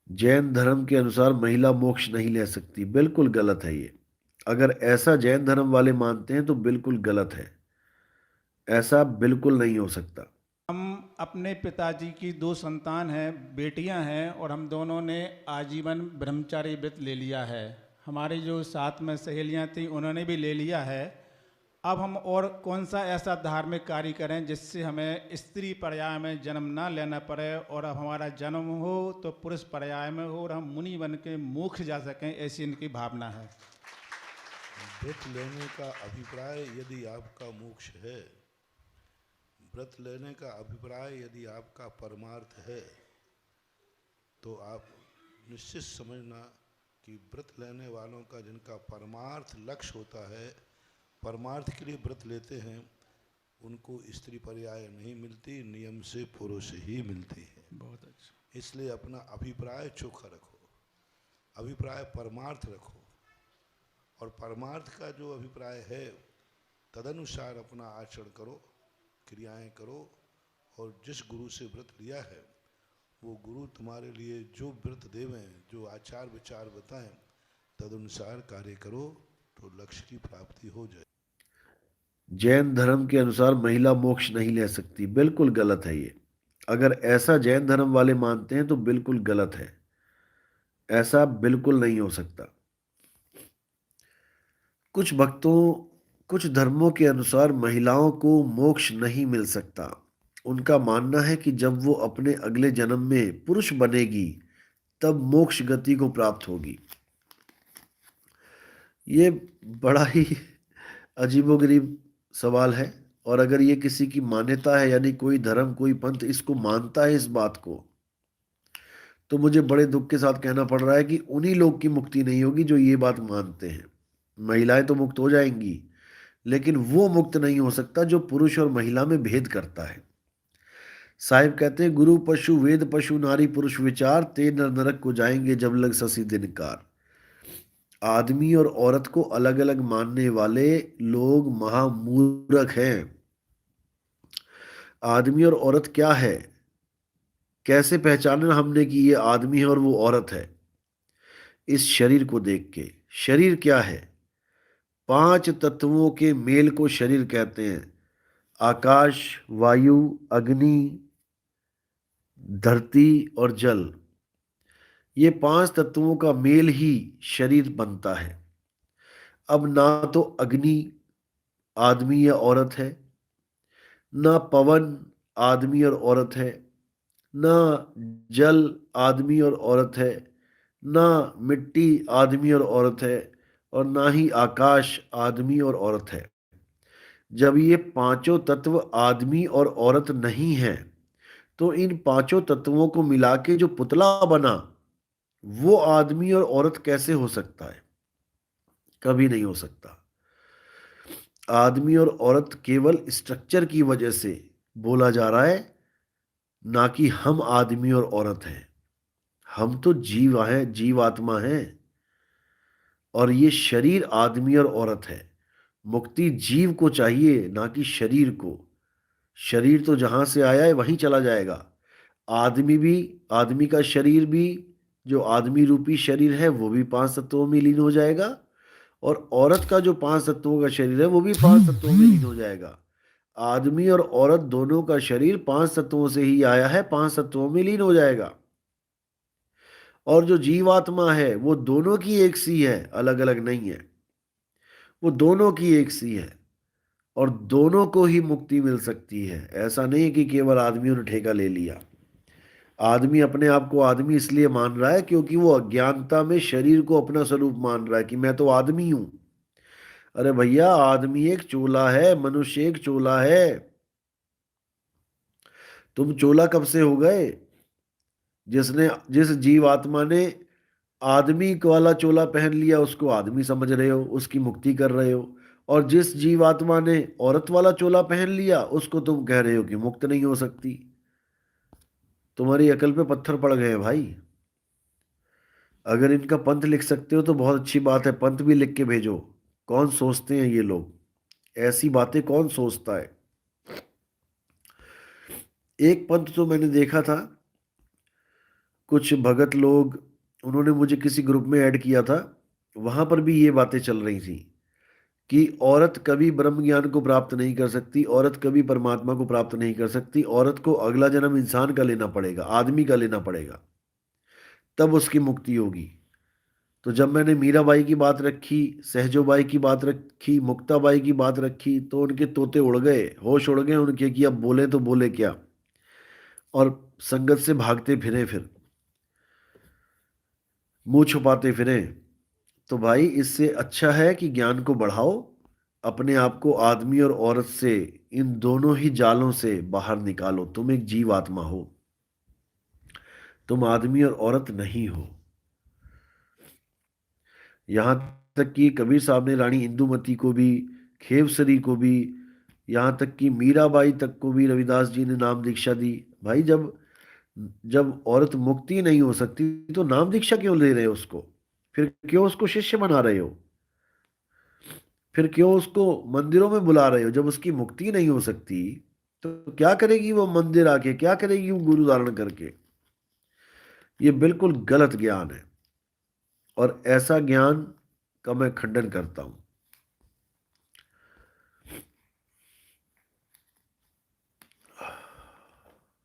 जैन धर्म के अनुसार महिला मोक्ष नहीं ले सकती। बिल्कुल गलत है ये। अगर ऐसा जैन धर्म वाले मानते हैं तो बिल्कुल गलत है। ऐसा बिल्कुल नहीं हो सकता। हम अपने पिताजी की दो संतान हैं, बेटियां हैं, और हम दोनों ने आजीवन ब्रह्मचारी व्रत ले लिया है। हमारी जो साथ में सहेलियां थीं उन्होंने भी ले लिया है। अब हम और कौन सा ऐसा धार्मिक कार्य करें जिससे हमें स्त्री पर्याय में जन्म ना लेना पड़े, और अब हमारा जन्म हो तो पुरुष पर्याय में हो और हम मुनि बन के मोक्ष जा सकें, ऐसी इनकी भावना है। व्रत लेने का अभिप्राय यदि आपका मोक्ष है, व्रत लेने का अभिप्राय यदि आपका परमार्थ है, तो आप निश्चित समझना कि व्रत लेने वालों का जिनका परमार्थ लक्ष्य होता है, परमार्थ के लिए व्रत लेते हैं, उनको स्त्री पर्याय नहीं मिलती, नियम से पुरुष ही मिलती है। बहुत अच्छा। इसलिए अपना अभिप्राय चोखा रखो, अभिप्राय परमार्थ रखो, और परमार्थ का जो अभिप्राय है तदनुसार अपना आचरण करो, क्रियाएं करो, और जिस गुरु से व्रत लिया है वो गुरु तुम्हारे लिए जो व्रत देवें, जो आचार विचार बताएं, तदनुसार कार्य करो तो लक्ष्य की प्राप्ति हो जाए। जैन धर्म के अनुसार महिला मोक्ष नहीं ले सकती। बिल्कुल गलत है ये। अगर ऐसा जैन धर्म वाले मानते हैं तो बिल्कुल गलत है। ऐसा बिल्कुल नहीं हो सकता। कुछ भक्तों, कुछ धर्मों के अनुसार महिलाओं को मोक्ष नहीं मिल सकता। उनका मानना है कि जब वो अपने अगले जन्म में पुरुष बनेगी तब मोक्ष गति को प्राप्त होगी। ये बड़ा ही अजीबोगरीब सवाल है। और अगर ये किसी की मान्यता है, यानी कोई धर्म कोई पंथ इसको मानता है इस बात को, तो मुझे बड़े दुख के साथ कहना पड़ रहा है कि उन्हीं लोग की मुक्ति नहीं होगी जो ये बात मानते हैं। महिलाएं तो मुक्त हो जाएंगी, लेकिन वो मुक्त नहीं हो सकता जो पुरुष और महिला में भेद करता है। साहिब कहते हैं, गुरु पशु वेद पशु नारी पुरुष विचार, ते नर नरक को जाएंगे जब लग ससी दिनकार। आदमी और औरत को अलग अलग मानने वाले लोग महामूर्ख हैं। आदमी और औरत क्या है, कैसे पहचानना हमने कि ये आदमी है और वो औरत है? इस शरीर को देख के। शरीर क्या है? पांच तत्वों के मेल को शरीर कहते हैं। आकाश, वायु, अग्नि, धरती और जल। ये पांच तत्वों का मेल ही शरीर बनता है। अब ना तो अग्नि आदमी या औरत है, ना पवन आदमी और औरत है, ना जल आदमी और औरत है, ना मिट्टी आदमी और औरत है, और ना ही आकाश आदमी और औरत है। जब ये पांचों तत्व आदमी और औरत नहीं है, तो इन पांचों तत्वों को मिला के जो पुतला बना वो आदमी और औरत कैसे हो सकता है? कभी नहीं हो सकता। आदमी और औरत केवल स्ट्रक्चर की वजह से बोला जा रहा है, ना कि हम आदमी और औरत हैं। हम तो जीव हैं, जीवात्मा हैं, और ये शरीर आदमी और औरत है। मुक्ति जीव को चाहिए, ना कि शरीर को। शरीर तो जहां से आया है वहीं चला जाएगा। आदमी भी, आदमी का शरीर भी, जो आदमी रूपी शरीर है वो भी पांच तत्वों में लीन हो जाएगा, और औरत का जो पांच तत्वों का शरीर है वो भी पांच तत्वों में लीन हो जाएगा। आदमी और औरत दोनों का शरीर पांच तत्वों से ही आया है, पांच तत्वों में लीन हो जाएगा। और जो जीवात्मा है वो दोनों की एक सी है, अलग अलग नहीं है। वो दोनों की एक सी है, और दोनों को ही मुक्ति मिल सकती है। ऐसा नहीं कि केवल आदमियों ने ठेका ले लिया। आदमी अपने आप को आदमी इसलिए मान रहा है क्योंकि वो अज्ञानता में शरीर को अपना स्वरूप मान रहा है कि मैं तो आदमी हूं। अरे भैया, आदमी एक चोला है, मनुष्य एक चोला है। तुम चोला कब से हो गए? जिस जीवात्मा ने आदमी वाला चोला पहन लिया उसको आदमी समझ रहे हो, उसकी मुक्ति कर रहे हो। और जिस जीवात्मा ने औरत वाला चोला पहन लिया उसको तुम कह रहे हो कि मुक्त नहीं हो सकती। तुम्हारी अकल पे पत्थर पड़ गए हैं भाई। अगर इनका पंथ लिख सकते हो तो बहुत अच्छी बात है, पंथ भी लिख के भेजो। कौन सोचते हैं ये लोग? ऐसी बातें कौन सोचता है? एक पंथ तो मैंने देखा था, कुछ भगत लोग, उन्होंने मुझे किसी ग्रुप में ऐड किया था, वहां पर भी ये बातें चल रही थी कि औरत कभी ब्रह्म ज्ञान को प्राप्त नहीं कर सकती, औरत कभी परमात्मा को प्राप्त नहीं कर सकती, औरत को अगला जन्म इंसान का लेना पड़ेगा, आदमी का लेना पड़ेगा, तब उसकी मुक्ति होगी। तो जब मैंने मीराबाई की बात रखी, सहजोबाई की बात रखी, मुक्ताबाई की बात रखी, तो उनके तोते उड़ गए, होश उड़ गए उनके कि अब बोले तो बोले क्या, और संगत से भागते फिरे, फिर मुंह छुपाते फिरे। तो भाई इससे अच्छा है कि ज्ञान को बढ़ाओ, अपने आप को आदमी और औरत से, इन दोनों ही जालों से बाहर निकालो। तुम एक जीव आत्मा हो, तुम आदमी और औरत नहीं हो। यहां तक कि कबीर साहब ने रानी इंदुमती को भी, खेवसरी को भी, यहां तक कि मीराबाई तक को भी रविदास जी ने नाम दीक्षा दी। भाई जब जब औरत मुक्ति नहीं हो सकती तो नाम दीक्षा क्यों ले रहे हो उसको? फिर क्यों उसको शिष्य बना रहे हो? फिर क्यों उसको मंदिरों में बुला रहे हो? जब उसकी मुक्ति नहीं हो सकती तो क्या करेगी वो मंदिर आके, क्या करेगी वो गुरु धारण करके? ये बिल्कुल गलत ज्ञान है, और ऐसा ज्ञान का मैं खंडन करता हूं।